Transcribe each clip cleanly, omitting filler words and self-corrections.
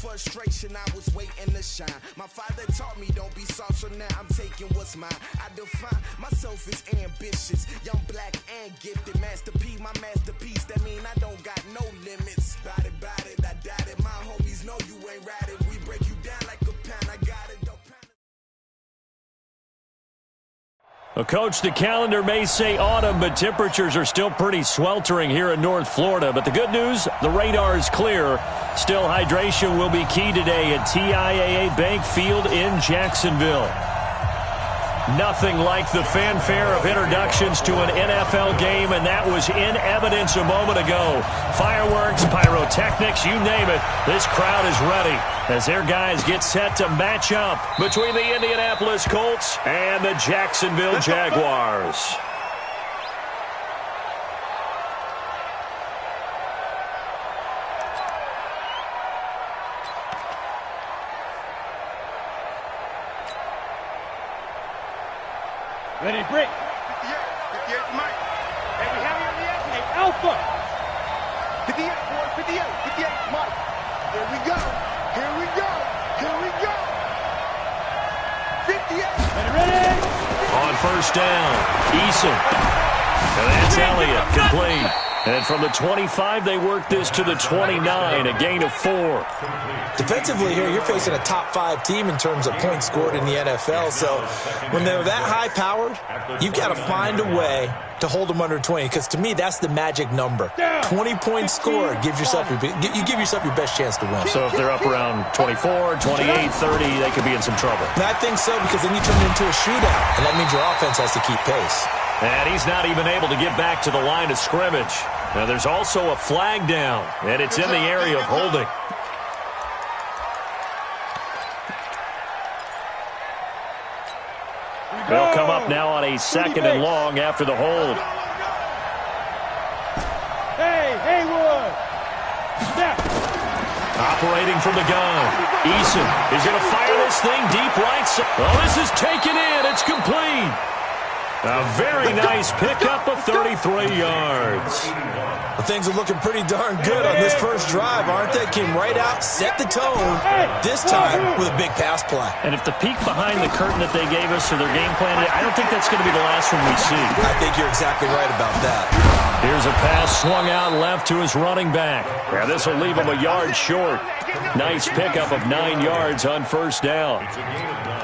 Frustration, I was waiting to shine. My father taught me don't be soft, so now I'm taking what's mine. I define myself as ambitious, young, black, and gifted. Master P, my masterpiece. That mean I don't got no limits. Bout it, I doubt it. My homies know you ain't ratted. We break you down like a pound. I got it, don't pound it. Well, Coach, the calendar may say autumn, but temperatures are still pretty sweltering here in North Florida. But the good news, the radar is clear. Still, hydration will be key today at TIAA Bank Field in Jacksonville. Nothing like the fanfare of introductions to an NFL game, and that was in evidence a moment ago. Fireworks, pyrotechnics, you name it. This crowd is ready as their guys get set to match up between the Indianapolis Colts and the Jacksonville Jaguars. Ready, break. 58, Mike. Heavy, heavy on the X. Hey, Alpha. 58, boy, 58, Mike. Here we go. Here we go. Here we go. 58. Ready. On first down, Eason. And that's Elliott, complete. And from the 25, they work this to the 29, a gain of 4. Defensively here, you're facing a top-5 team in terms of points scored in the NFL. So when they're that high-powered, you've got to find a way to hold them under 20. Because to me, that's the magic number. 20 points scored gives yourself you give yourself your best chance to win. So if they're up around 24, 28, 30, they could be in some trouble. And I think so, because then you turn it into a shootout, and that means your offense has to keep pace. And he's not even able to get back to the line of scrimmage. Now there's also a flag down, and it's in the area of holding. They'll come up now on a 2nd and long after the hold. Hey, Haywood. Snap. Operating from the gun. Eason is going to fire this thing deep right side. Oh, this is taken in. It's complete. A very nice pickup of 33 yards. Well, things are looking pretty darn good on this first drive, aren't they? Came right out, set the tone, this time with a big pass play. And if the peek behind the curtain that they gave us or their game plan, I don't think that's going to be the last one we see. I think you're exactly right about that. Here's a pass swung out left to his running back. Yeah, this will leave him a yard short. Nice pickup of 9 yards on first down.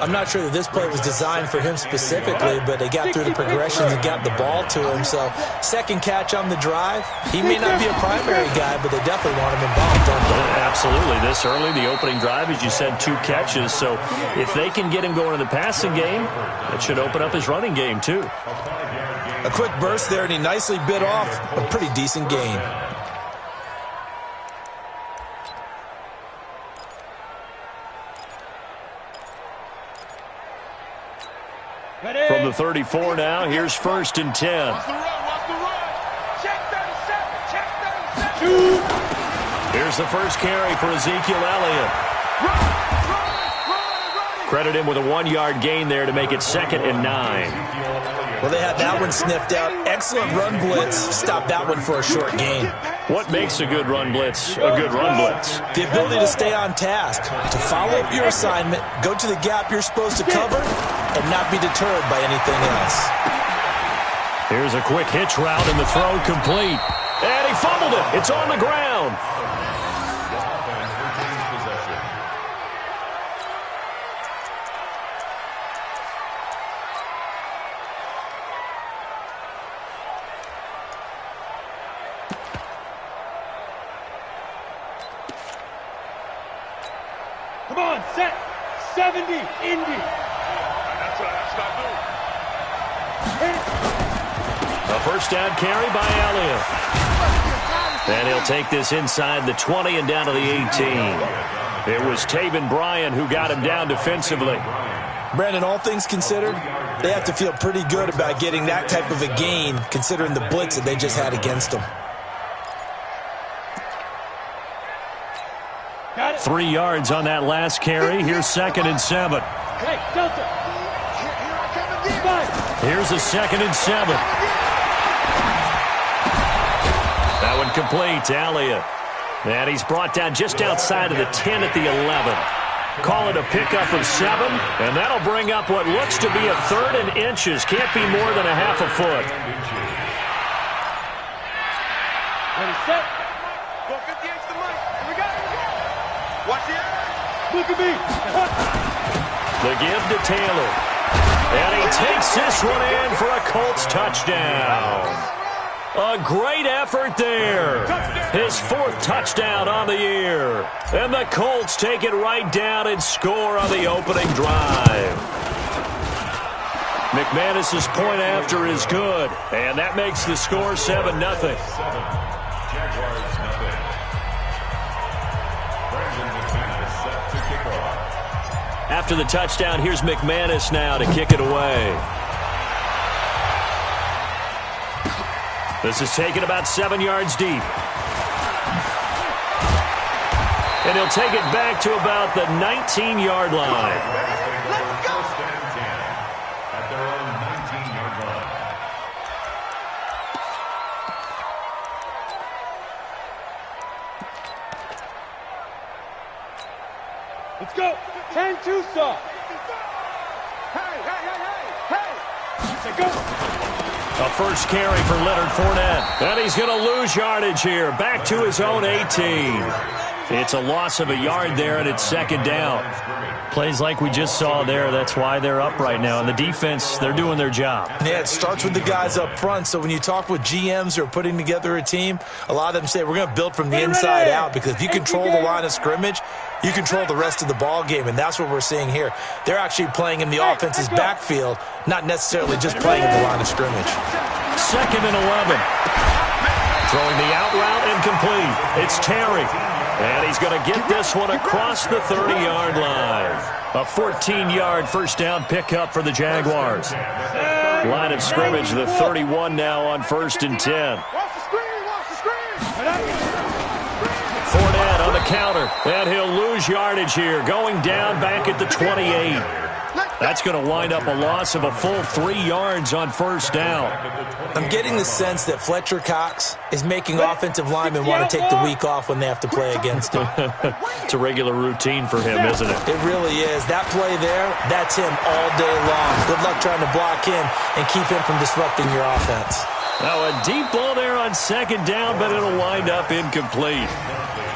I'm not sure that this play was designed for him specifically, but they got through the progressions and got the ball to him. So, second catch on the drive. He may not be a primary guy, but they definitely want him involved, don't they? Absolutely. This early, the opening drive, as you said, 2 catches. So, if they can get him going in the passing game, that should open up his running game, too. A quick burst there, and he nicely bit off a pretty decent gain. From the 34 now, here's 1st and 10. Watch the run. Check 37. Check 37. Here's the first carry for Ezekiel Elliott. Credit him with a 1-yard gain there to make it 2nd and 9. Well, they had that one sniffed out. Excellent run blitz. Stopped that one for a short gain. What makes a good run blitz a good run blitz? The ability to stay on task, to follow up your assignment, go to the gap you're supposed to cover, and not be deterred by anything else. Here's a quick hitch route, and the throw complete. And he fumbled it. It's on the ground. Come on, set. 70, Indy. That's not good. A first down carry by Elliott. And he'll take this inside the 20 and down to the 18. It was Taven Bryan who got him down defensively. Brandon, all things considered, They have to feel pretty good about getting that type of a gain, considering the blitz that they just had against them. 3 yards on that last carry. Here's 2nd and 7. Hey, Delta. Here's a 2nd and 7. That one complete to Elliott. And he's brought down just outside of the 10 at the 11. Call it a pickup of 7, and that'll bring up what looks to be a 3rd and inches. Can't be more than a half a foot. Ready, set. Go 58 to the mic. Here we go. Watch the air. Look at me. The give to Taylor. And he takes this one in for a Colts touchdown. A great effort there. His 4th touchdown on the year. And the Colts take it right down and score on the opening drive. McManus's point after is good. And that makes the score 7-0. After the touchdown, here's McManus now to kick it away. This is taken about 7 yards deep. And he'll take it back to about the 19-yard line. Let's go. At their own 19-yard line. Let's go. 10-2 stop. Hey, hey, hey, hey, hey. Say go. A first carry for Leonard Fournette. And he's going to lose yardage here. Back to his own 18. It's a loss of a yard there, and it's 2nd down. Plays like we just saw there. That's why they're up right now. And the defense, they're doing their job. Yeah, it starts with the guys up front. So when you talk with GMs who are putting together a team, a lot of them say we're going to build from the inside out, because if you control the line of scrimmage, you control the rest of the ball game, and that's what we're seeing here. They're actually playing in the offense's backfield, not necessarily just playing at the line of scrimmage. 2nd and 11. Throwing the out route incomplete. It's Terry. And he's going to get this one across the 30-yard line. A 14-yard first down pickup for the Jaguars. Line of scrimmage, the 31 now on 1st and 10. Watch the screen, watch the screen. Fournette on the counter, and he'll lose yardage here, going down back at the 28. That's going to wind up a loss of a full 3 yards on first down. I'm getting the sense that Fletcher Cox is making offensive linemen want to take the week off when they have to play against him. It's a regular routine for him, isn't it? It really is. That play there, that's him all day long. Good luck trying to block him and keep him from disrupting your offense. Now a deep ball there on 2nd down, but it'll wind up incomplete.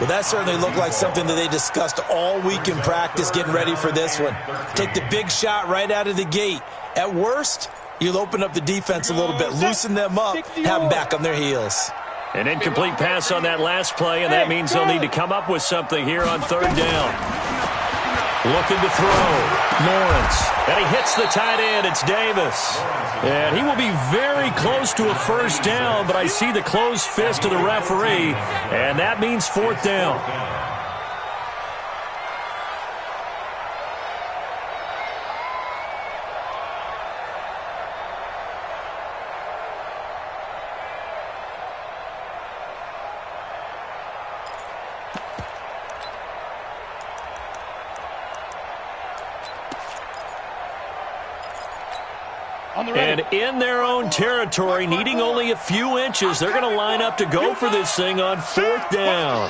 Well, that certainly looked like something that they discussed all week in practice, getting ready for this one. Take the big shot right out of the gate. At worst, you'll open up the defense a little bit, loosen them up, have them back on their heels. An incomplete pass on that last play, and that means they'll need to come up with something here on 3rd down. Looking to throw. Lawrence. And he hits the tight end. It's Davis. And he will be very close to a first down, but I see the closed fist of the referee, and that means 4th down. And in their own territory, needing only a few inches, they're going to line up to go for this thing on 4th down.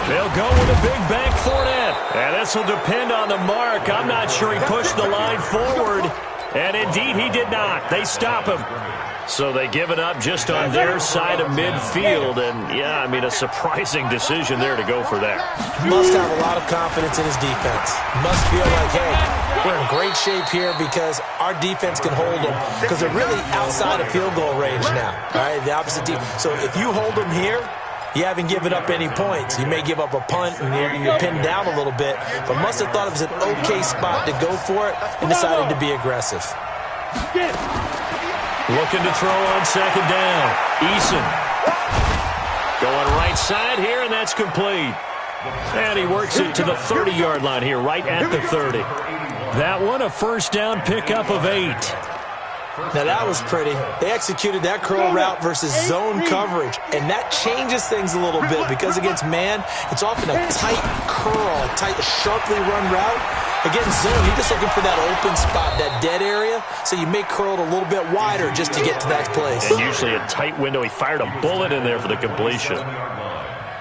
They'll go with a big bank Fournette. And this will depend on the mark. I'm not sure he pushed the line forward. And indeed, he did not. They stop him. So they give it up just on their side of midfield. And, yeah, I mean, a surprising decision there to go for that. Must have a lot of confidence in his defense. Must feel like, hey, we're in great shape here because our defense can hold them, because they're really outside of field goal range now, all right, the opposite team. So if you hold them here, you haven't given up any points. You may give up a punt and you're pinned down a little bit, but must have thought it was an okay spot to go for it and decided to be aggressive. Looking to throw on 2nd down. Eason going right side here, and that's complete. And he works it to the 30-yard line here, right at the 30. That one, a first down pickup of 8. Now, that was pretty. They executed that curl route versus zone coverage, and that changes things a little bit because against man, it's often a tight curl, tight, sharply run route. Against zone, you're just looking for that open spot, that dead area, so you may curl it a little bit wider just to get to that place. And usually a tight window. He fired a bullet in there for the completion.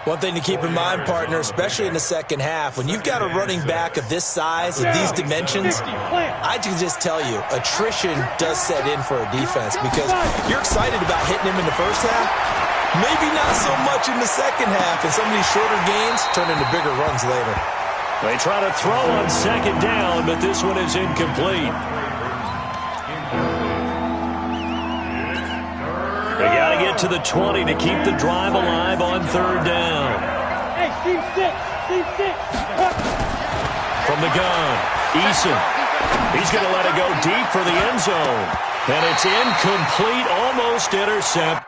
One thing to keep in mind, partner, especially in the second half, when you've got a running back of this size, of these dimensions, I can just tell you, attrition does set in for a defense because you're excited about hitting him in the first half, maybe not so much in the second half, and some of these shorter gains turn into bigger runs later. They try to throw on second down, but this one is incomplete. They got to get to the 20 to keep the drive alive on third down. Hey, team 6. From the gun, Eason. He's going to let it go deep for the end zone. And it's incomplete, almost intercept.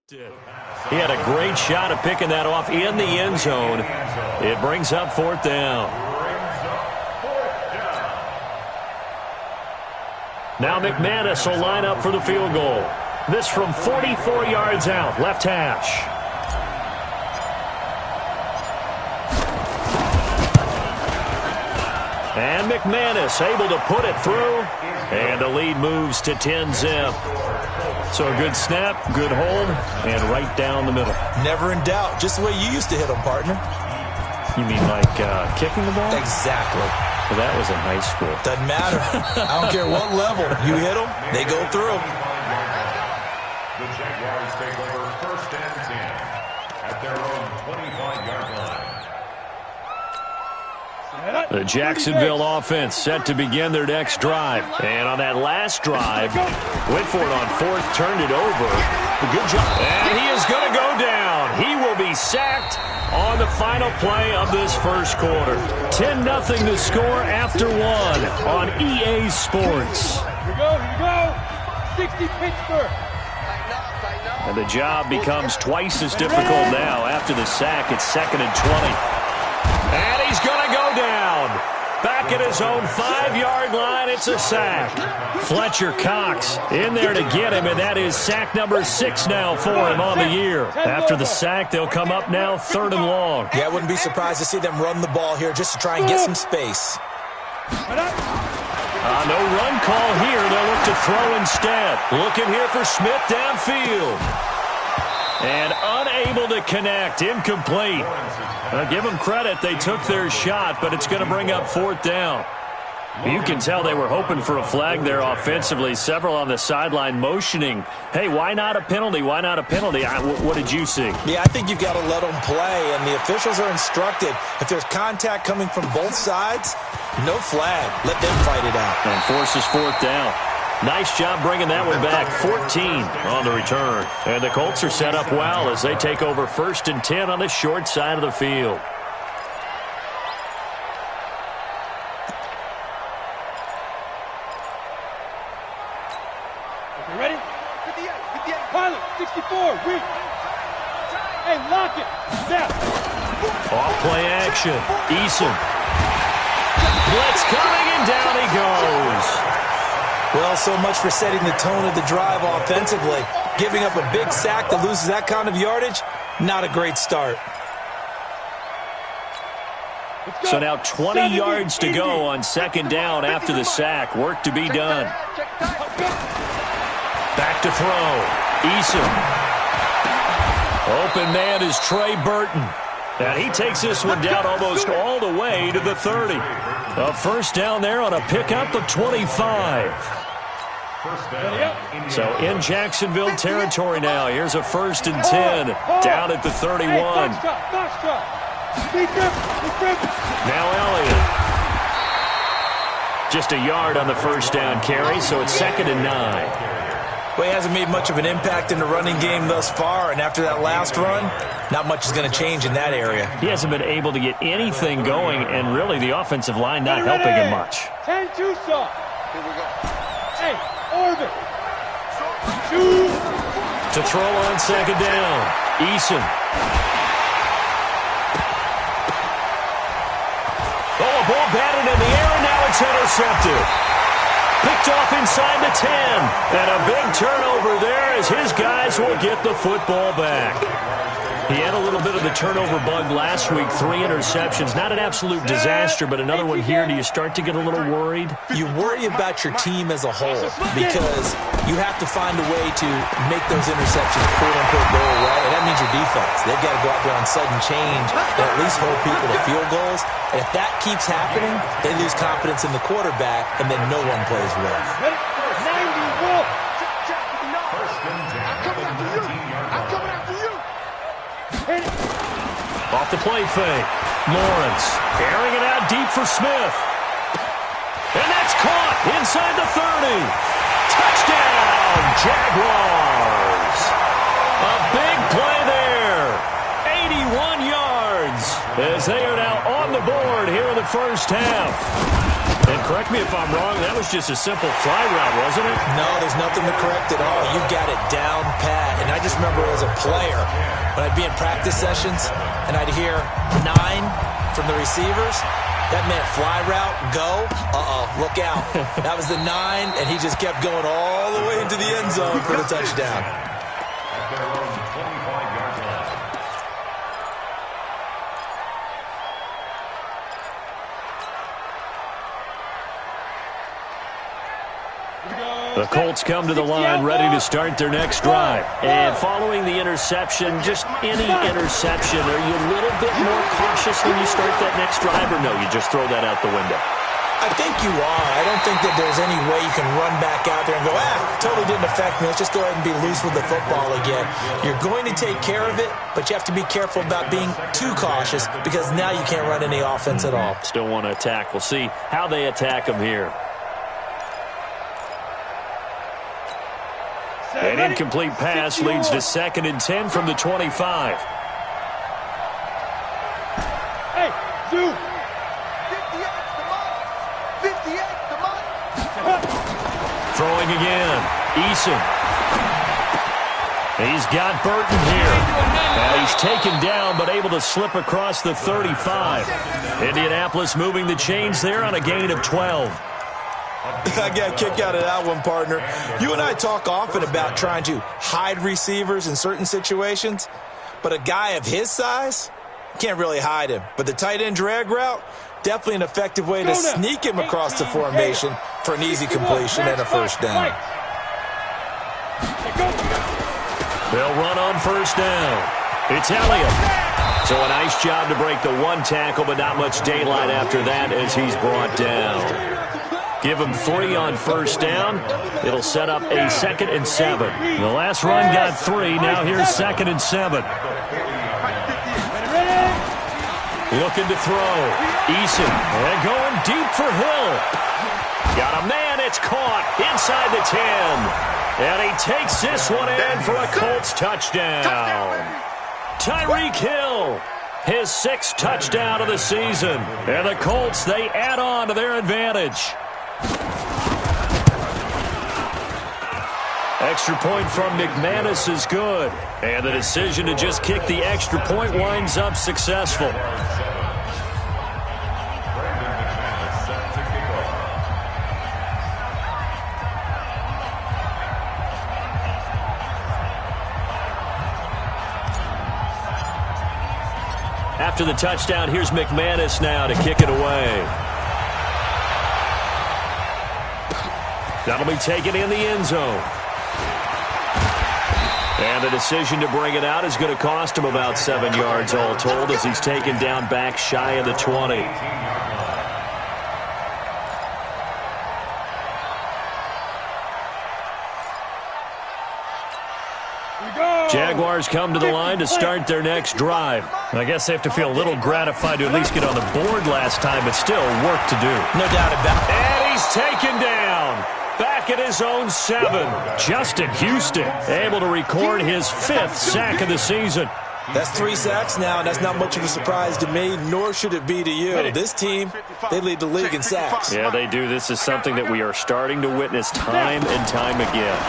He had a great shot at picking that off in the end zone. It brings up fourth down. Now McManus will line up for the field goal. This from 44 yards out, left hash. And McManus able to put it through. And the lead moves to 10-zip. So a good snap, good hold, and right down the middle. Never in doubt. Just the way you used to hit them, partner. You mean like kicking the ball? Exactly. Well, that was in high school. Doesn't matter. I don't care what level. You hit them, they go through. The Jaguars take over 1st and 10 at their own 25-yard line. The Jacksonville offense set to begin their next drive. And on that last drive, went for it on 4th, turned it over. Good job. And he is going to go down. He will be sacked on the final play of this first quarter. 10-0 to score after 1 on EA Sports. Here you go. 60 Pittsburgh. And the job becomes twice as difficult now. After the sack, it's 2nd and 20. And he's going to go down. Back at his own 5-yard line, it's a sack. Fletcher Cox in there to get him, and that is sack number 6 now for him on the year. After the sack, they'll come up now 3rd and long. Yeah, I wouldn't be surprised to see them run the ball here just to try and get some space. No run call here. They'll look to throw instead. Looking here for Smith downfield. And unable to connect. Incomplete. Give them credit. They took their shot, but it's going to bring up 4th down. You can tell they were hoping for a flag there offensively. Several on the sideline motioning. Hey, why not a penalty? Why not a penalty? What did you see? Yeah, I think you've got to let them play, and the officials are instructed. If there's contact coming from both sides, no flag. Let them fight it out. And forces 4th down. Nice job bringing that one back. 14 on the return. And the Colts are set up well as they take over 1st and 10 on the short side of the field. Okay, ready? 58. Pilot, 64. Weak. Hey, lock it. Step. Off play action. Eason. Blitz coming, and down he goes. Well, so much for setting the tone of the drive offensively. Giving up a big sack that loses that kind of yardage, not a great start. So now 20 yards to go on 2nd down after the sack. Work to be done. Back to throw. Eason. Open man is Trey Burton. And he takes this one down almost all the way to the 30. A 1st down there on a pickup of 25. So in Jacksonville territory now. Here's a 1st and 10 down at the 31. Now Elliott. Just a yard on the 1st down carry, so it's 2nd and 9. Well, he hasn't made much of an impact in the running game thus far, and after that last run, not much is going to change in that area. He hasn't been able to get anything going, and really the offensive line not helping him much. 10 Tucson. Here we go. Hey, orbit. Shoot. To throw on 2nd down. Eason. Oh, a ball batted in the air, and now it's intercepted. Picked off inside the 10. And a big turnover there as his guys will get the football back. He had a little bit of the turnover bug last week, 3 interceptions. Not an absolute disaster, but another one here. Do you start to get a little worried? You worry about your team as a whole because you have to find a way to make those interceptions, quote-unquote, go away. And that means your defense. They've got to go out there on sudden change and at least hold people to field goals. And if that keeps happening, they lose confidence in the quarterback, and then no one plays well. 90 Wolf. Off the play fake. Lawrence airing it out deep for Smith. And that's caught inside the 30. Touchdown, Jaguars. A big play there. 81 yards as they are now on the board here in the 1st half. And correct me if I'm wrong, that was just a simple fly route, wasn't it? No, there's nothing to correct at all. You got it down pat. And I just remember as a player, when I'd be in practice sessions and I'd hear 9 from the receivers, That meant fly route, go, look out. That was the 9, and he just kept going all the way into the end zone for the touchdown. At their own 25-yard line. The Colts come to the line ready to start their next drive. And following the interception, just any interception, are you a little bit more cautious when you start that next drive, or no, you just throw that out the window? I think you are. I don't think that there's any way you can run back out there and go, totally didn't affect me. Let's just go ahead and be loose with the football again. You're going to take care of it, but you have to be careful about being too cautious because now you can't run any offense at all. Still want to attack. We'll see how they attack them here. An incomplete pass leads to 2nd and 10 from the 25. Hey, Zoo! 58, come on! Throwing again. Eason. He's got Burton here. He's taken down, but able to slip across the 35. Indianapolis moving the chains there on a gain of 12. I got a kick out of that one, partner. You and I talk often about trying to hide receivers in certain situations, but a guy of his size can't really hide him. But the tight end drag route, definitely an effective way to sneak him across the formation for an easy completion and a first down. They'll run on first down. It's Elliott. So a nice job to break the one tackle, but not much daylight after that as he's brought down. Give him 3 on first down. It'll set up a 2nd and 7. The last run got 3. Now here's 2nd and 7. Looking to throw. Eason. And going deep for Hill. Got a man. It's caught inside the 10. And he takes this one in for a Colts touchdown. Tyreek Hill. His 6th touchdown of the season. And the Colts, they add on to their advantage. Extra point from McManus is good. And the decision to just kick the extra point winds up successful. After the touchdown, here's McManus now to kick it away. That'll be taken in the end zone. And the decision to bring it out is going to cost him about 7 yards all told as he's taken down back shy of the 20. Jaguars come to the line to start their next drive. I guess they have to feel a little gratified to at least get on the board last time, but still work to do. No doubt about it. And he's taken down. Back at his own 7. Justin Houston able to record his 5th sack of the season. That's 3 sacks now, and that's not much of a surprise to me, nor should it be to you. This team, they lead the league in sacks. Yeah, they do. This is something that we are starting to witness time and time again.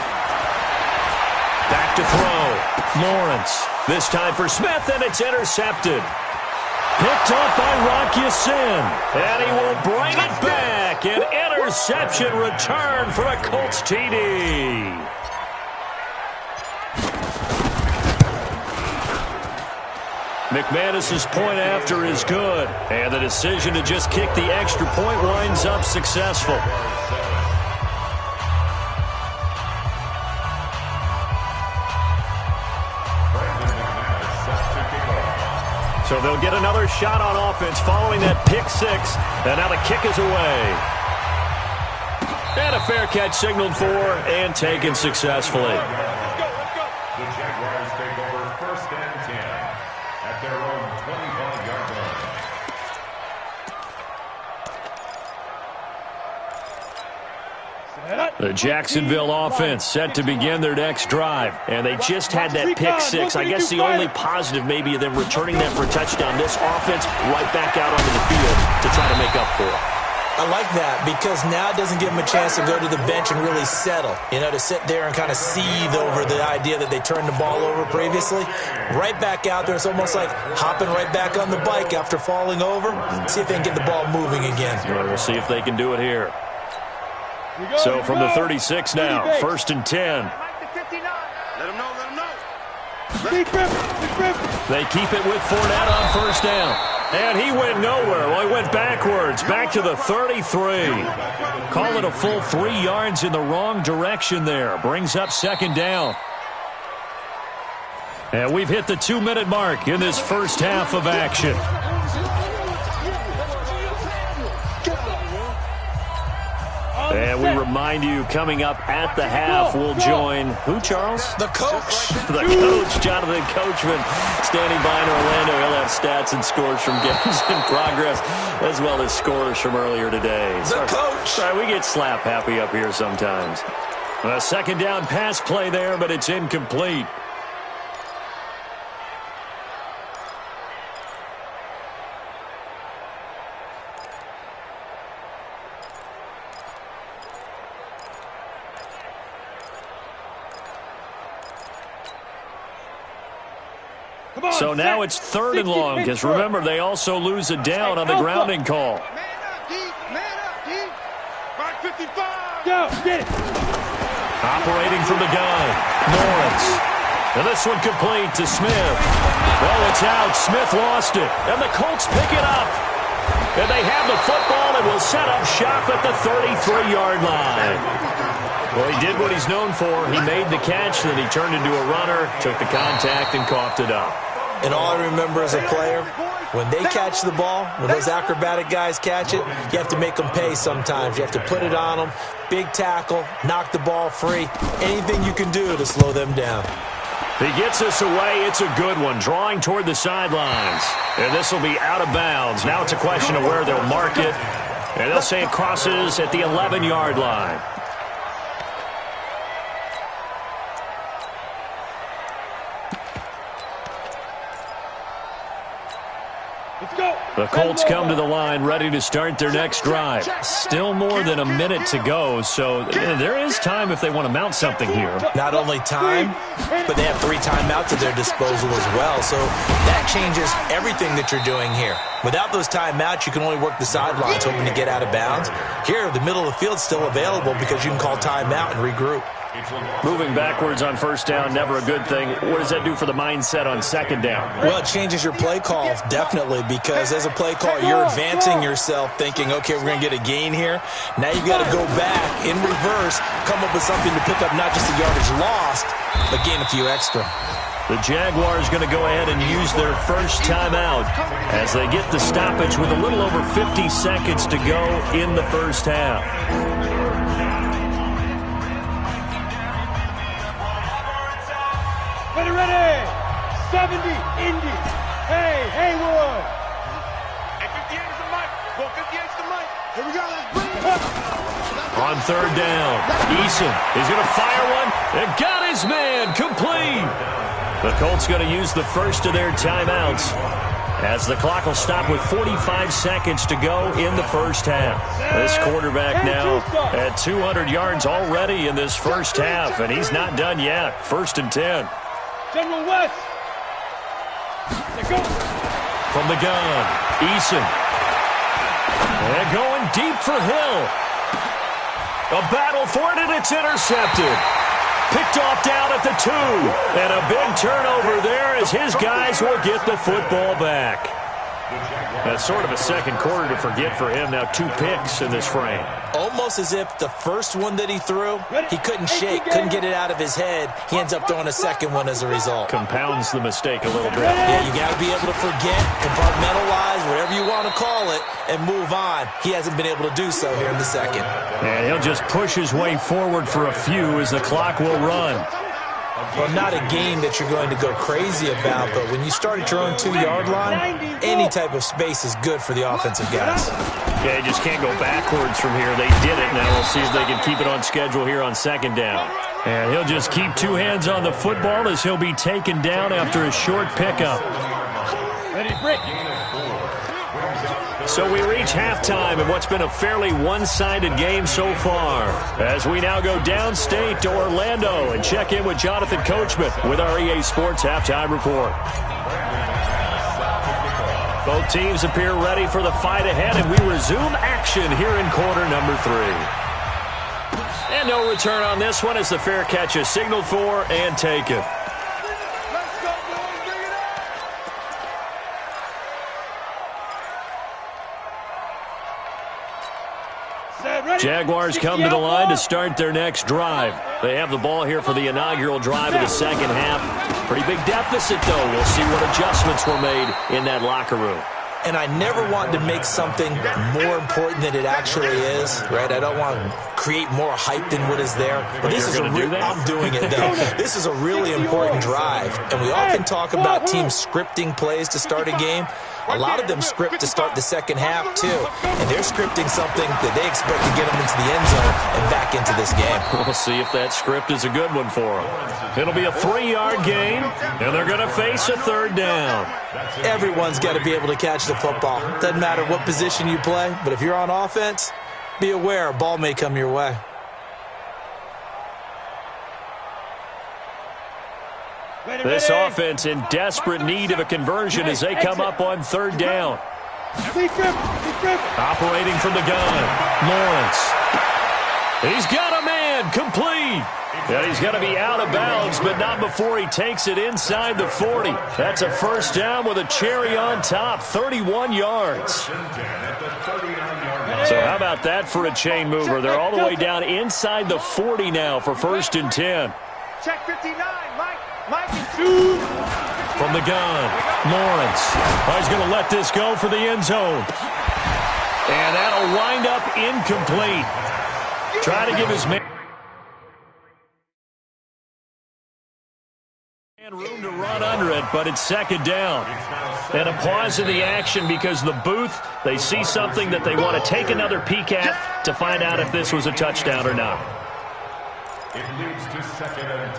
Back to throw. Lawrence. This time for Smith, and it's intercepted. Picked up by Rock Ya-Sin. And he will bring it back. An interception return for a Colts TD. McManus's point after is good. And the decision to just kick the extra point winds up successful. So they'll get another shot on offense following that pick 6. And now the kick is away. And a fair catch signaled for and taken successfully. The Jaguars take over 1st and 10 at their own 25-yard line. The Jacksonville offense set to begin their next drive. And they just had that pick 6. I guess the only positive maybe of them returning that for a touchdown. This offense right back out onto the field to try to make up for it. I like that because now it doesn't give them a chance to go to the bench and really settle, to sit there and kind of seethe over the idea that they turned the ball over previously. Right back out there. It's almost like hopping right back on the bike after falling over. See if they can get the ball moving again. Well, we'll see if they can do it here. So from the 36 now, 1st and 10. Let him know, let him know. They keep it with Fournette on 1st down. And he went nowhere. Well, he went backwards, back to the 33. Call it a full 3 yards in the wrong direction there. Brings up 2nd down. And we've hit the 2-minute mark in this first half of action. And we remind you, coming up at the half, we'll join who, Charles? The coach. The coach, Jonathan Coachman, standing by in Orlando. He'll have stats and scores from games in progress, as well as scores from earlier today. The coach. Sorry, we get slap happy up here sometimes. A 2nd down pass play there, but it's incomplete. So now it's 3rd and long, because remember, they also lose a down on the grounding call. Man up, D. Man up, D. 555. Go, get it. Operating from the gun, Lawrence. And this one complete to Smith. Oh, it's out. Smith lost it. And the Colts pick it up. And they have the football and will set up shop at the 33-yard line. Well, he did what he's known for. He made the catch, then he turned into a runner, took the contact, and coughed it up. And all I remember as a player, when they catch the ball, when those acrobatic guys catch it, you have to make them pay sometimes. You have to put it on them, big tackle, knock the ball free, anything you can do to slow them down. He gets this away. It's a good one, drawing toward the sidelines. And this will be out of bounds. Now it's a question of where they'll mark it. And they'll say it crosses at the 11-yard line. The Colts come to the line ready to start their next drive. Still more than a minute to go, so there is time if they want to mount something here. Not only time, but they have 3 timeouts at their disposal as well, so that changes everything that you're doing here. Without those timeouts, you can only work the sidelines hoping to get out of bounds. Here, the middle of the field is still available because you can call timeout and regroup. Moving backwards on 1st down, never a good thing. What does that do for the mindset on 2nd down? Well, it changes your play call, definitely, because as a play call, you're advancing yourself thinking, okay, we're going to get a gain here. Now you've got to go back in reverse, come up with something to pick up not just the yardage lost, but gain a few extra. The Jaguars going to go ahead and use their first timeout as they get the stoppage with a little over 50 seconds to go in the first half. Ready, 70, Indy. Hey, Haywood. Hey, 58's the mic. Well, 58's the mic. Here we go. Let's bring it up. On 3rd down, Eason is going to fire one and got his man complete. The Colts going to use the first of their timeouts as the clock will stop with 45 seconds to go in the first half. This quarterback now at 200 yards already in this first half, and he's not done yet. 1st and 10. General West. Let's go. From the gun, Eason. And going deep for Hill. A battle for it, and it's intercepted. Picked off down at the 2. And a big turnover there as his guys will get the football back. That's sort of a second quarter to forget for him. Now 2 picks in this frame. Almost as if the first one that he threw, he couldn't shake, couldn't get it out of his head. He ends up throwing a second one as a result. Compounds the mistake a little bit. Yeah, you got to be able to forget, compartmentalize, whatever you want to call it, and move on. He hasn't been able to do so here in the second. And he'll just push his way forward for a few as the clock will run. Well, not a game that you're going to go crazy about, but when you start at your own 2-yard line, any type of space is good for the offensive guys. Yeah, you just can't go backwards from here. They did it. Now we'll see if they can keep it on schedule here on 2nd down. And he'll just keep 2 hands on the football as he'll be taken down after a short pickup. Ready, break. So we reach halftime in what's been a fairly one-sided game so far. As we now go downstate to Orlando and check in with Jonathan Coachman with our EA Sports Halftime Report. Both teams appear ready for the fight ahead, and we resume action here in quarter number 3. And no return on this one as the fair catch is signaled for and taken. Jaguars come to the line to start their next drive. They have the ball here for the inaugural drive of the second half. Pretty big deficit, though. We'll see what adjustments were made in that locker room. And I never want to make something more important than it actually is, right? I don't want to create more hype than what is there. But this is I'm doing it, though. This is a really important drive. And we often talk about teams scripting plays to start a game. A lot of them script to start the second half, too. And they're scripting something that they expect to get them into the end zone and back into this game. We'll see if that script is a good one for them. It'll be a 3-yard gain, and they're going to face a third down. Everyone's got to be able to catch the football. Doesn't matter what position you play, but if you're on offense, be aware a ball may come your way. This offense in desperate need of a conversion as they come up on third down. Operating from the gun, Lawrence. He's got a man, complete. And he's going to be out of bounds, but not before he takes it inside the 40. That's a first down with a cherry on top, 31 yards. So how about that for a chain mover? They're all the way down inside the 40 now for 1st and 10. Check 59, Mike and 2. From the gun, Lawrence. Oh, he's going to let this go for the end zone. And that'll wind up incomplete. Try to give his man room to run under it, but it's second down. And a pause in the action because the booth, they see something that they want to take another peek at to find out if this was a touchdown or not. It leads to 2nd and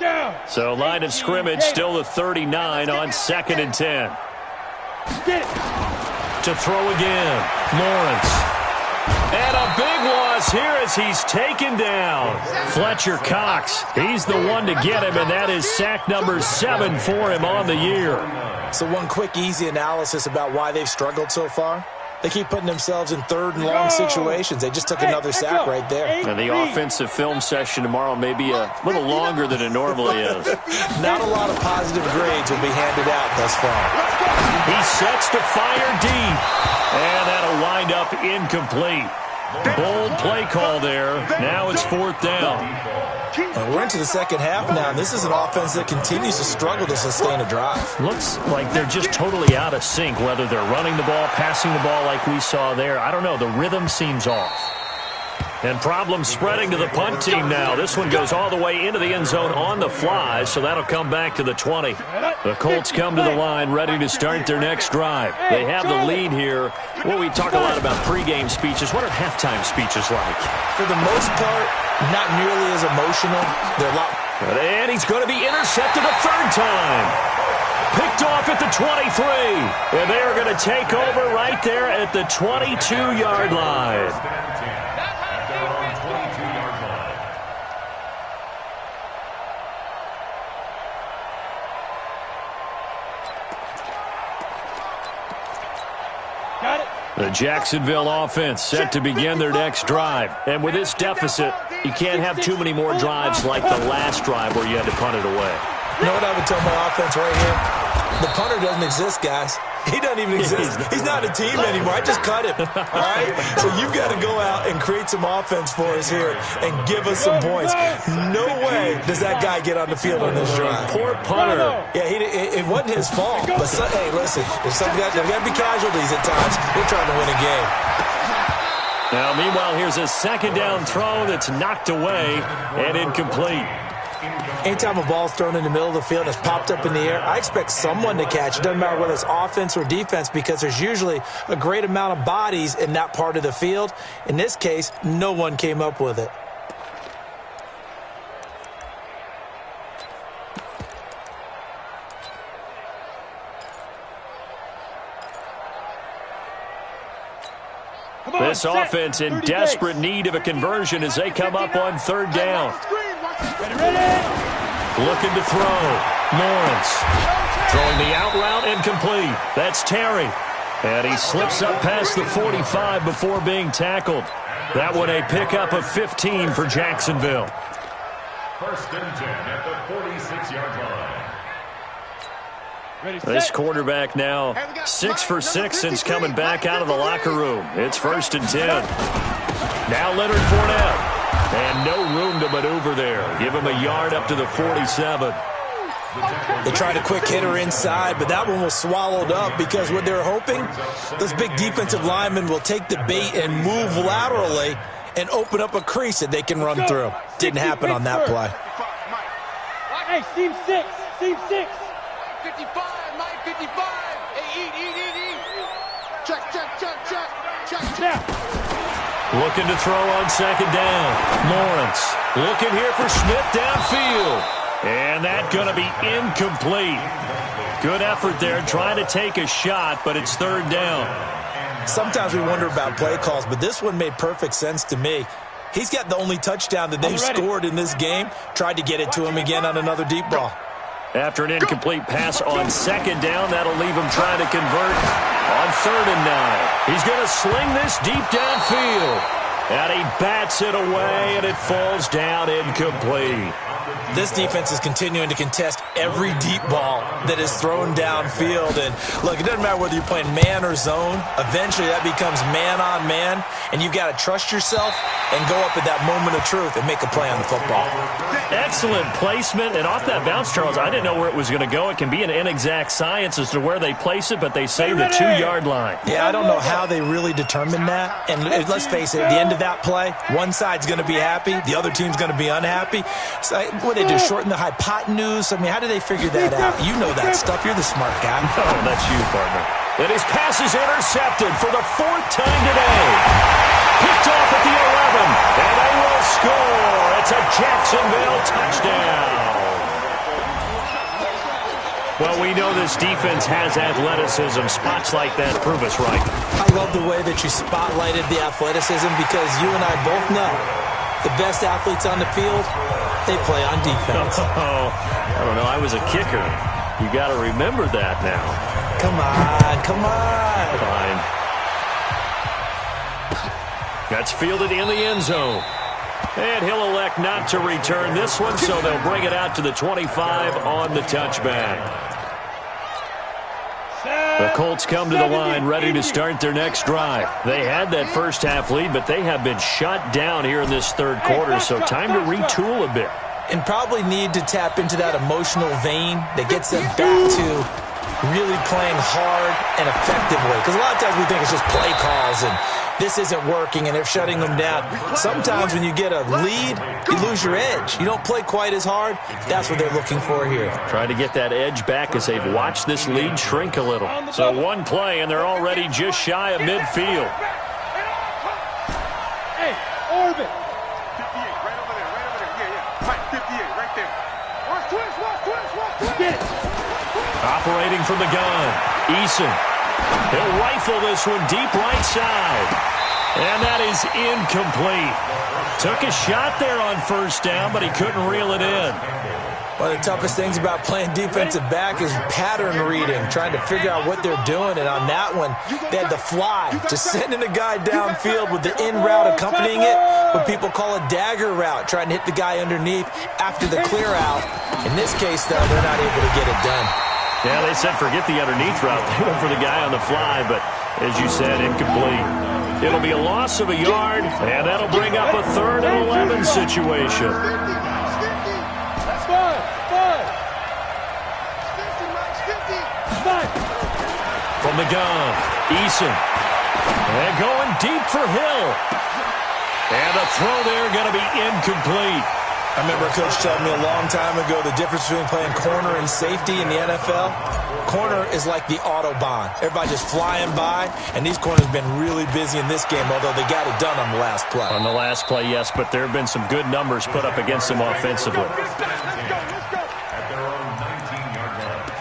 10. So line of scrimmage still the 39 on 2nd and 10. To throw again, Lawrence. And a big loss here as he's taken down. Fletcher Cox, he's the one to get him, and that is sack number 7 for him on the year. So one quick, easy analysis about why they've struggled so far. They keep putting themselves in 3rd and long situations. They just took another sack right there. And the offensive film session tomorrow may be a little longer than it normally is. Not a lot of positive grades will be handed out thus far. He sets to fire deep. And that'll wind up incomplete. Bold play call there. Now it's 4th down. We're into the second half now, and this is an offense that continues to struggle to sustain a drive. Looks like they're just totally out of sync, whether they're running the ball, passing the ball like we saw there. I don't know. The rhythm seems off. And problems spreading to the punt team now. This one goes all the way into the end zone on the fly, so that'll come back to the 20. The Colts come to the line ready to start their next drive. They have the lead here. Well, we talk a lot about pregame speeches. What are halftime speeches like? For the most part, not nearly as emotional. They're a lot. And he's going to be intercepted a 3rd time. Picked off at the 23. And they are going to take over right there at the 22-yard line. The Jacksonville offense set to begin their next drive. And with this deficit, you can't have too many more drives like the last drive where you had to punt it away. You know what I would tell my offense right here? The punter doesn't exist, guys. He doesn't even exist. He's not a team anymore. I just cut him. All right? So you've got to go out and create some offense for us here and give us some points. No way does that guy get on the field on this drive. Poor punter. Yeah, it wasn't his fault. But, hey, listen, there's got to be casualties at times. We're trying to win a game. Now, meanwhile, here's a 2nd down throw that's knocked away and incomplete. Anytime a ball's thrown in the middle of the field and it's popped up in the air, I expect someone to catch. It doesn't matter whether it's offense or defense because there's usually a great amount of bodies in that part of the field. In this case, no one came up with it. This offense in desperate need of a conversion as they come up on third down. Looking to throw. Lawrence throwing the out route incomplete. That's Terry. And he slips up past the 45 before being tackled. That one a pickup of 15 for Jacksonville. First and 10 at the 46-yard line. This quarterback now 6 for 6 since coming back out of the locker room. It's first and 10. Now Leonard Fournette. And no room to maneuver there. Give him a yard up to the 47. They tried a quick hitter inside, but that one was swallowed up because what they're hoping, those big defensive linemen will take the bait and move laterally and open up a crease that they can run through. Didn't happen on that play. Hey, seam 6. Seam 6. 55, Mike, 55. Hey, eat. Check. Now. Looking to throw on second down. Lawrence looking here for Smith downfield. And that's going to be incomplete. Good effort there trying to take a shot, but it's third down. Sometimes we wonder about play calls, but this one made perfect sense to me. He's got the only touchdown that they've scored in this game. Tried to get it to him again on another deep ball. After an incomplete pass on second down, that'll leave him trying to convert on third and 9. He's going to sling this deep downfield. And he bats it away, and it falls down incomplete. This defense is continuing to contest every deep ball that is thrown downfield. And, look, it doesn't matter whether you're playing man or zone. Eventually, that becomes man-on-man, and you've got to trust yourself and go up at that moment of truth and make a play on the football. Excellent placement. And off that bounce, Charles, I didn't know where it was going to go. It can be an inexact science as to where they place it, but they say the 2-yard line. Yeah, I don't know how they really determine that. And let's face it, at the end of that play, one side's going to be happy, the other team's going to be unhappy. So, what do they do, shorten the hypotenuse? I mean, how do they figure that out? You know that stuff. You're the smart guy. Oh, that's you, partner. And his pass is intercepted for the 4th time today. Picked off at the 11, and they will score. It's a Jacksonville touchdown. Well, we know this defense has athleticism. Spots like that prove us right. I love the way that you spotlighted the athleticism because you and I both know the best athletes on the field, they play on defense. Oh, I don't know. I was a kicker. You got to remember that now. Come on. Fine. That's fielded in the end zone. And he'll elect not to return this one, so they'll bring it out to the 25 on the touchback. The Colts come to the line ready to start their next drive. They had that first half lead, but they have been shut down here in this third quarter, so time to retool a bit. And probably need to tap into that emotional vein that gets them back to really playing hard and effectively. Because a lot of times we think it's just play calls and this isn't working and they're shutting them down. Sometimes when you get a lead, you lose your edge. You don't play quite as hard. That's what they're looking for here. Trying to get that edge back as they've watched this lead shrink a little. So one play and they're already just shy of midfield. Hey, Orbit. 58, right over there. Yeah. Right, 58, right there. Watch twist. Get it. Operating from the gun, Eason. He'll rifle this one deep right side. And that is incomplete. Took a shot there on first down, but he couldn't reel it in. One of the toughest things about playing defensive back is pattern reading, trying to figure out what they're doing. And on that one, they had the fly, just sending a guy downfield with the in route accompanying it, what people call a dagger route, trying to hit the guy underneath after the clear out. In this case, though, they're not able to get it done. Yeah, they said forget the underneath route. They went for the guy on the fly, but as you said, incomplete. It'll be a loss of a yard, and that'll bring up a 3rd and 11 situation. That's fine. From the gun, Eason. And going deep for Hill. And a throw there going to be incomplete. I remember a coach telling me a long time ago the difference between playing corner and safety in the NFL. Corner is like the Autobahn. Everybody just flying by, and these corners have been really busy in this game, although they got it done on the last play. On the last play, yes, but there have been some good numbers put up against them offensively. Let's go. At their own 19-yard line.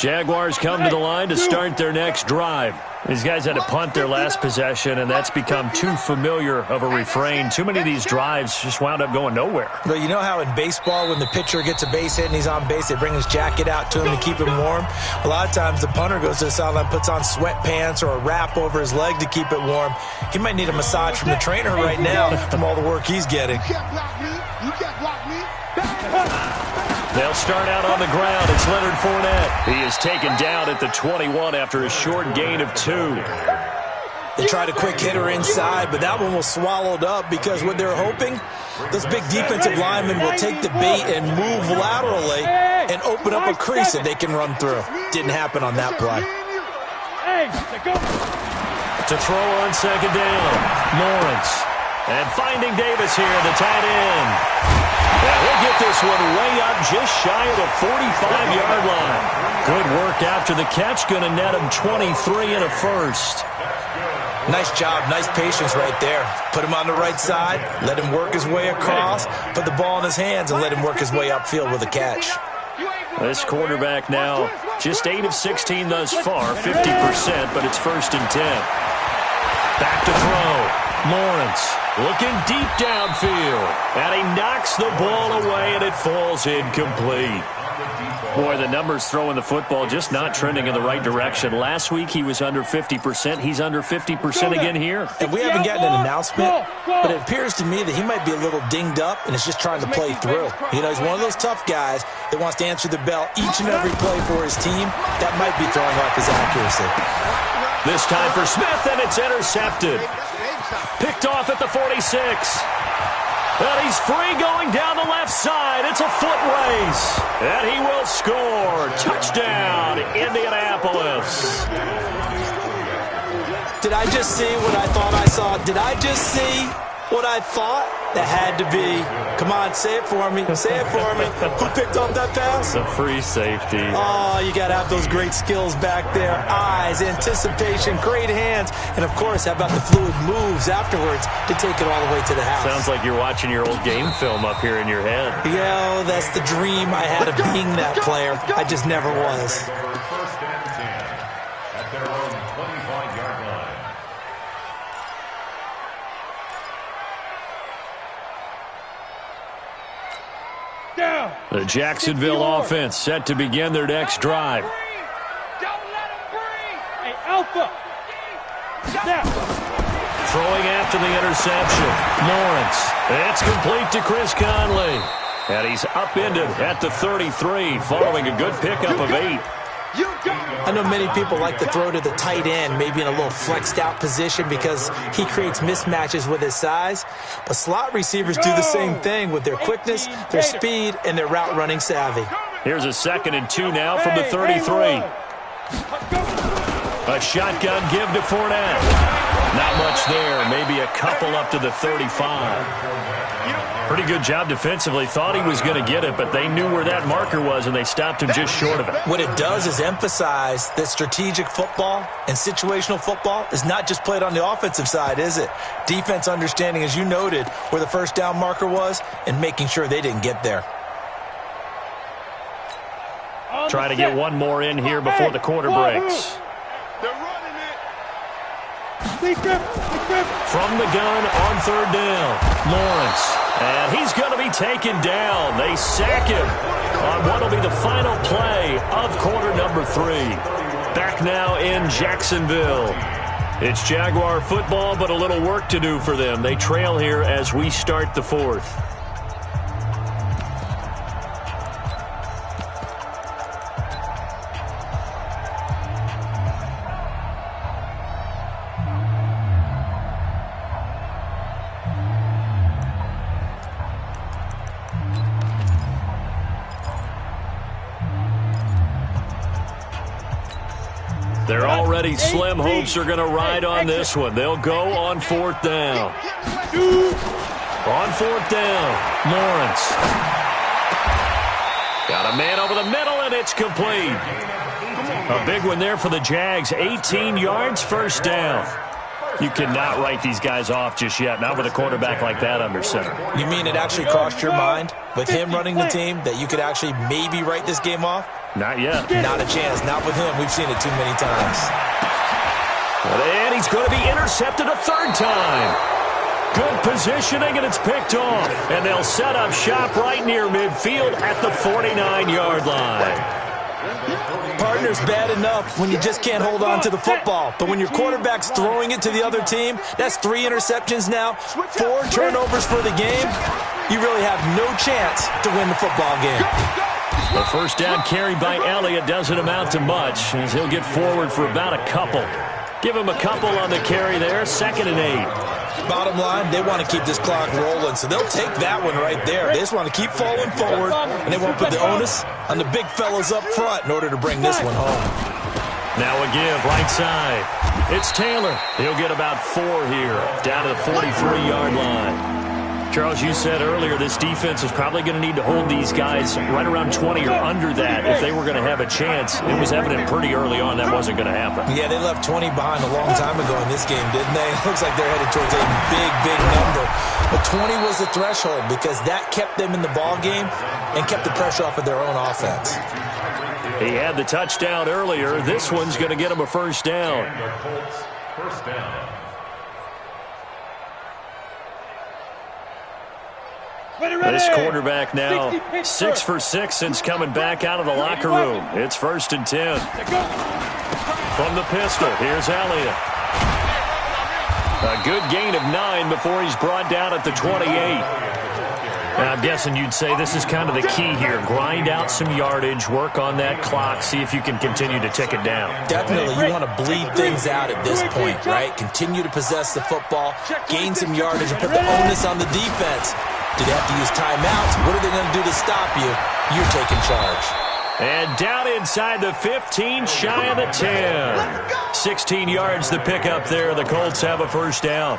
Jaguars come to the line to start their next drive. These guys had to punt their last possession, and that's become too familiar of a refrain. Too many of these drives just wound up going nowhere. But you know how in baseball, when the pitcher gets a base hit and he's on base, they bring his jacket out to him to keep him warm? A lot of times the punter goes to the sideline, puts on sweatpants or a wrap over his leg to keep it warm. He might need a massage from the trainer right now from all the work he's getting. You can't block me. You can't block me. They'll start out on the ground. It's Leonard Fournette. He is taken down at the 21 after a short gain of 2. They tried a quick hitter inside, but that one was swallowed up because what they're hoping, those big defensive linemen will take the bait and move laterally and open up a crease that they can run through. Didn't happen on that play. To throw on second down, Lawrence. And finding Davis here, the tight end. Yeah, he'll get this one way up just shy of the 45-yard line. Good work after the catch. Going to net him 23 and a first. Nice job. Nice patience right there. Put him on the right side. Let him work his way across. Put the ball in his hands and let him work his way upfield with a catch. This quarterback now just 8 of 16 thus far, 50%, but it's 1st and 10. Back to throw. Lawrence looking deep downfield, and he knocks the ball away, and it falls incomplete. Boy, the numbers throwing the football just not trending in the right direction. Last week he was under 50%. He's under 50% again here. And we haven't gotten an announcement, but it appears to me that he might be a little dinged up and is just trying to play through. You know, he's one of those tough guys that wants to answer the bell each and every play for his team. That might be throwing off his accuracy. This time for Smith, and it's intercepted. Picked off at the 46. And he's free going down the left side. It's a foot race. And he will score. Touchdown, Indianapolis. Did I just see what I thought I saw? Did I just see what I thought? That had to be. Come on, say it for me. Say it for me. Who picked up that pass? The free safety. Oh, you got to have those great skills back there. Eyes, anticipation, great hands. And, of course, how about the fluid moves afterwards to take it all the way to the house? Sounds like you're watching your old game film up here in your head. Yeah, that's the dream I had of being that player. I just never was. First and 10 at their own 25-yard line. The Jacksonville offense set to begin their next drive. Don't let him breathe. Hey, Alpha. Snap. Throwing after the interception. Lawrence. It's complete to Chris Conley. And he's upended at the 33 following a good pickup of 8. I know many people like to throw to the tight end, maybe in a little flexed out position because he creates mismatches with his size. But slot receivers do the same thing with their quickness, their speed, and their route running savvy. Here's a 2nd and 2 now from the 33. A shotgun give to Fournette. Not much there, maybe a couple up to the 35. Pretty good job defensively. Thought he was going to get it, but they knew where that marker was, and they stopped him just short of it. What it does is emphasize that strategic football and situational football is not just played on the offensive side, is it? Defense understanding, as you noted, where the first down marker was and making sure they didn't get there. Try to get one more in here before the quarter breaks. They're running it. From the gun on 3rd down, Lawrence. And he's going to be taken down. They sack him on what will be the final play of quarter number 3. Back now in Jacksonville. It's Jaguar football, but a little work to do for them. They trail here as we start the 4th. They're already slim hopes are going to ride on this one. They'll go on 4th down. On 4th down, Lawrence. Got a man over the middle, and it's complete. A big one there for the Jags. 18 yards, 1st down. You cannot write these guys off just yet, not with a quarterback like that under center. You mean it actually crossed your mind with him running the team that you could actually maybe write this game off? Not yet. Not a chance. Not with him. We've seen it too many times. And he's going to be intercepted a third time. Good positioning, and it's picked off. And they'll set up shop right near midfield at the 49-yard line. Partner's bad enough when you just can't hold on to the football. But when your quarterback's throwing it to the other team, that's 3 interceptions now, 4 turnovers for the game. You really have no chance to win the football game. The first down carry by Elliott doesn't amount to much, as he'll get forward for about a couple. Give him a couple on the carry there, 2nd and 8. Bottom line, they want to keep this clock rolling, so they'll take that one right there. They just want to keep falling forward, and they won't put the onus on the big fellas up front in order to bring this one home. Now a give, right side. It's Taylor. He'll get about 4 here, down to the 43-yard line. Charles, you said earlier this defense is probably going to need to hold these guys right around 20 or under that if they were going to have a chance. It was evident pretty early on that wasn't going to happen. Yeah, they left 20 behind a long time ago in this game, didn't they? It looks like they're headed towards a big, big number. But 20 was the threshold because that kept them in the ball game and kept the pressure off of their own offense. He had the touchdown earlier. This one's going to get him a first down. First down. This quarterback now 6 for 6 since coming back out of the locker room. It's 1st and 10. From the pistol, here's Elliott. A good gain of 9 before he's brought down at the 28. Now, I'm guessing you'd say this is kind of the key here. Grind out some yardage, work on that clock, see if you can continue to tick it down. Definitely. You want to bleed things out at this point, right? Continue to possess the football, gain some yardage, and put the onus on the defense. Do they have to use timeouts? What are they going to do to stop you? You're taking charge. And down inside the 15, shy of the 10. 16 yards the pickup there. The Colts have a first down.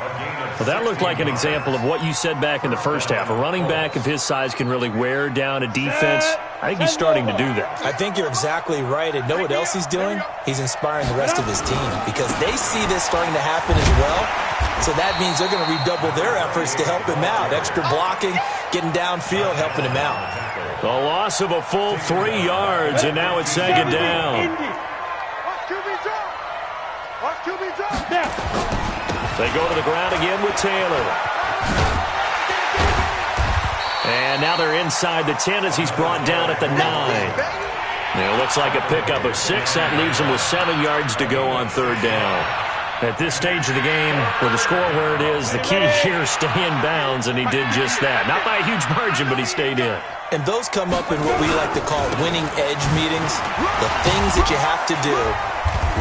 Well, that looked like an example of what you said back in the first half. A running back of his size can really wear down a defense. I think he's starting to do that. I think you're exactly right. And know what else he's doing? He's inspiring the rest of his team because they see this starting to happen as well. So that means they're going to redouble their efforts to help him out. Extra blocking, getting downfield, helping him out. The loss of a full 3 yards, and now it's 2nd down. They go to the ground again with Taylor. And now they're inside the 10 as he's brought down at the 9. Now it looks like a pickup of 6. That leaves him with 7 yards to go on 3rd down. At this stage of the game, with the score where it is, the key here is stay in bounds, and he did just that. Not by a huge margin, but he stayed in. And those come up in what we like to call winning edge meetings. The things that you have to do,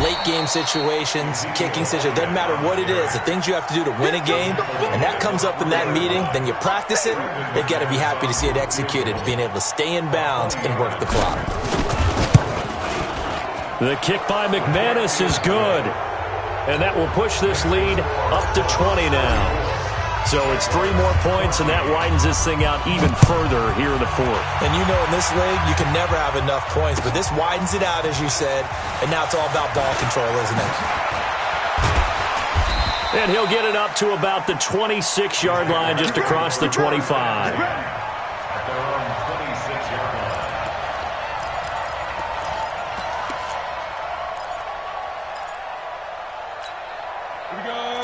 late game situations, kicking situations, doesn't matter what it is, the things you have to do to win a game, and that comes up in that meeting, then you practice it, they've got to be happy to see it executed, being able to stay in bounds and work the clock. The kick by McManus is good. And that will push this lead up to 20 now. So it's 3 more points, and that widens this thing out even further here in the 4th. And you know in this league, you can never have enough points, but this widens it out, as you said, and now it's all about ball control, isn't it? And he'll get it up to about the 26-yard line, just across the 25.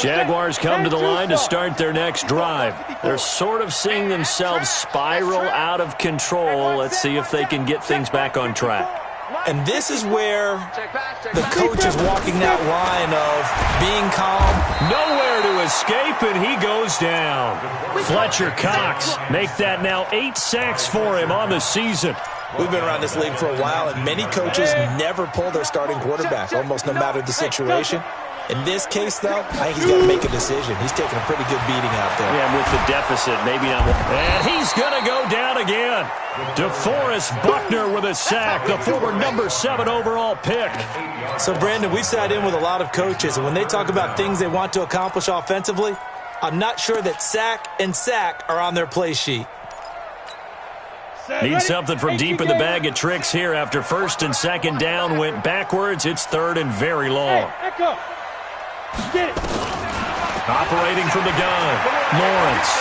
Jaguars come to the line to start their next drive. They're sort of seeing themselves spiral out of control. Let's see if they can get things back on track. And this is where the coach is walking that line of being calm. Nowhere to escape, and he goes down. Fletcher Cox make that now 8 sacks for him on the season. We've been around this league for a while, and many coaches never pull their starting quarterback, almost no matter the situation. In this case, though, I think he's got to make a decision. He's taking a pretty good beating out there. Yeah, with the deficit, maybe not more. And he's going to go down again. DeForest Buckner with a sack, the former number 7 overall pick. So, Brandon, we've sat in with a lot of coaches, and when they talk about things they want to accomplish offensively, I'm not sure that sack and sack are on their play sheet. Need something from deep in the bag of tricks here after 1st and 2nd down went backwards. It's 3rd and very long. Get it. Operating from the gun, Lawrence.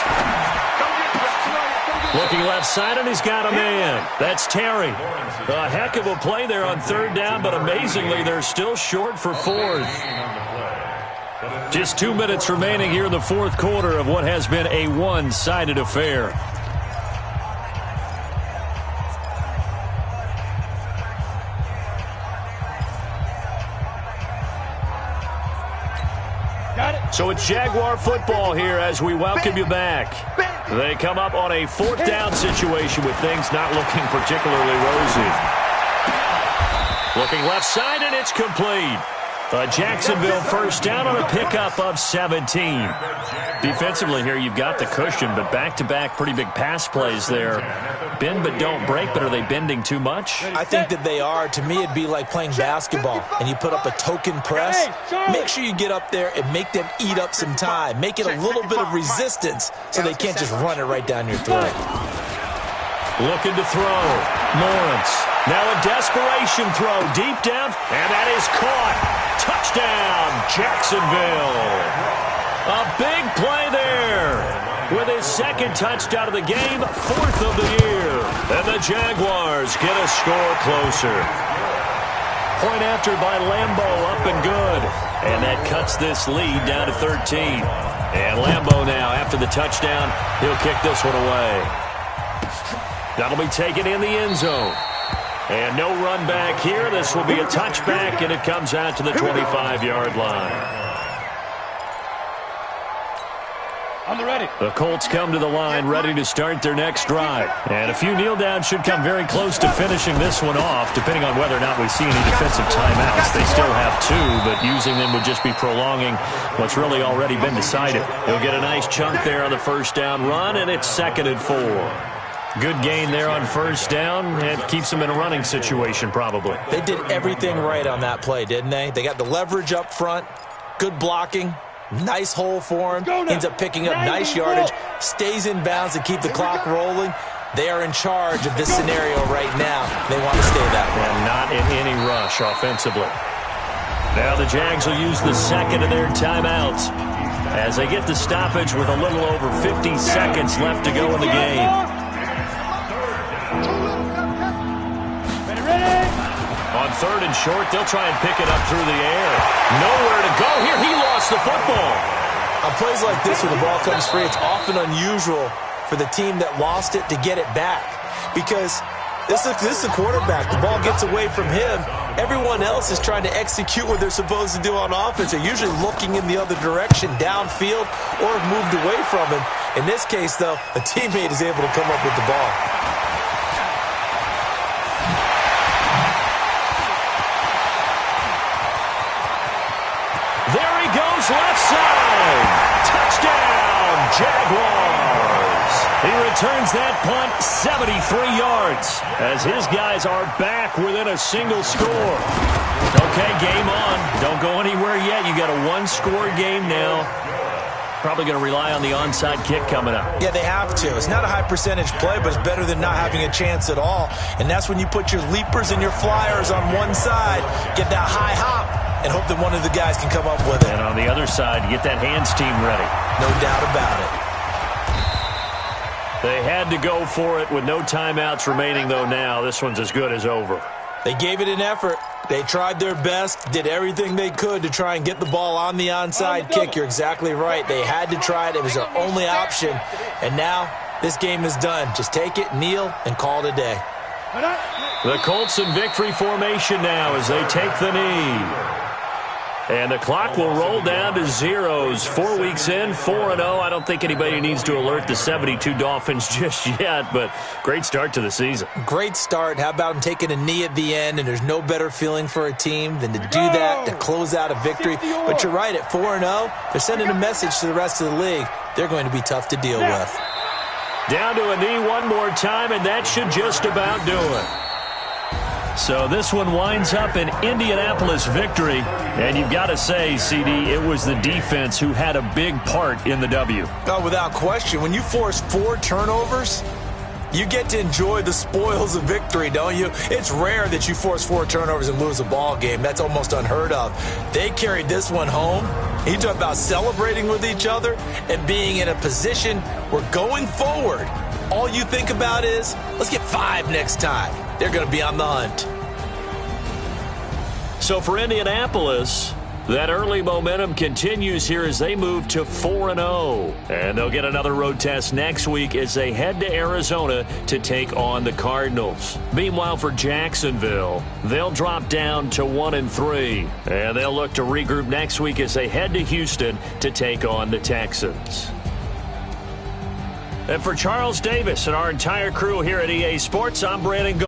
Looking left side, and he's got a man. That's Terry. A heck of a play there on third down, but amazingly, they're still short for fourth. Just 2 minutes remaining here in the fourth quarter of what has been a one-sided affair. So it's Jaguar football here as we welcome you back. They come up on a fourth down situation with things not looking particularly rosy. Looking left side, and it's complete. A Jacksonville first down on a pickup of 17. Defensively here, you've got the cushion, but back-to-back pretty big pass plays there. Bend but don't break, but are they bending too much? I think that they are. To me, it'd be like playing basketball, and you put up a token press. Make sure you get up there and make them eat up some time. Make it a little bit of resistance so they can't just run it right down your throat. Looking to throw. Lawrence. Now a desperation throw deep down, and that is caught. Touchdown, Jacksonville. A big play there. With his second touchdown of the game, fourth of the year. And the Jaguars get a score closer. Point after by Lambo, up and good. And that cuts this lead down to 13. And Lambo now, after the touchdown, he'll kick this one away. That'll be taken in the end zone. And no run back here. This will be a touchback, and it comes out to the 25-yard line. On the ready. The Colts come to the line ready to start their next drive. And a few kneel downs should come very close to finishing this one off, depending on whether or not we see any defensive timeouts. They still have two, but using them would just be prolonging what's really already been decided. He'll get a nice chunk there on the first down run, and it's 2nd and 4. Good gain there on first down. It keeps them in a running situation, probably. They did everything right on that play, didn't they? They got the leverage up front, good blocking, nice hole for him, ends up picking up nice yardage, stays in bounds to keep the clock rolling. They are in charge of this scenario right now. They want to stay that way. And not in any rush offensively. Now the Jags will use the second of their timeouts as they get the stoppage with a little over 50 seconds left to go in the game. On third and short, they'll try and pick it up through the air. Nowhere to go here. He lost the football. On plays like this where the ball comes free, it's often unusual for the team that lost it to get it back. Because this is a quarterback. The ball gets away from him. Everyone else is trying to execute what they're supposed to do on offense. They're usually looking in the other direction, downfield, or have moved away from him. In this case, though, a teammate is able to come up with the ball. Left side. Touchdown, Jaguars. He returns that punt 73 yards as his guys are back within a single score. Okay, game on. Don't go anywhere yet. You got a one-score game now. Probably going to rely on the onside kick coming up. Yeah, they have to. It's not a high-percentage play, but it's better than not having a chance at all. And that's when you put your leapers and your flyers on one side, get that high hop, and hope that one of the guys can come up with it. And on the other side, you get that hands team ready. No doubt about it. They had to go for it with no timeouts remaining, though, now. This one's as good as over. They gave it an effort. They tried their best, did everything they could to try and get the ball on the onside kick. You're exactly right. They had to try it. It was their only option. And now this game is done. Just take it, kneel, and call it a day. The Colts in victory formation now as they take the knee. And the clock will roll down to zeros. 4 weeks in, 4-0. I don't think anybody needs to alert the 72 Dolphins just yet, but great start to the season. Great start. How about them taking a knee at the end? And there's no better feeling for a team than to do that, to close out a victory. But you're right, at 4-0, they're sending a message to the rest of the league. They're going to be tough to deal with. Down to a knee one more time, and that should just about do it. So this one winds up an Indianapolis victory. And you've got to say, CD, it was the defense who had a big part in the W. Oh, without question. When you force 4 turnovers, you get to enjoy the spoils of victory, don't you? It's rare that you force 4 turnovers and lose a ball game. That's almost unheard of. They carried this one home. You talk about celebrating with each other and being in a position where going forward, all you think about is, let's get 5 next time. They're going to be on the hunt. So for Indianapolis, that early momentum continues here as they move to 4-0. And they'll get another road test next week as they head to Arizona to take on the Cardinals. Meanwhile, for Jacksonville, they'll drop down to 1-3. And they'll look to regroup next week as they head to Houston to take on the Texans. And for Charles Davis and our entire crew here at EA Sports, I'm Brandon Gaudin.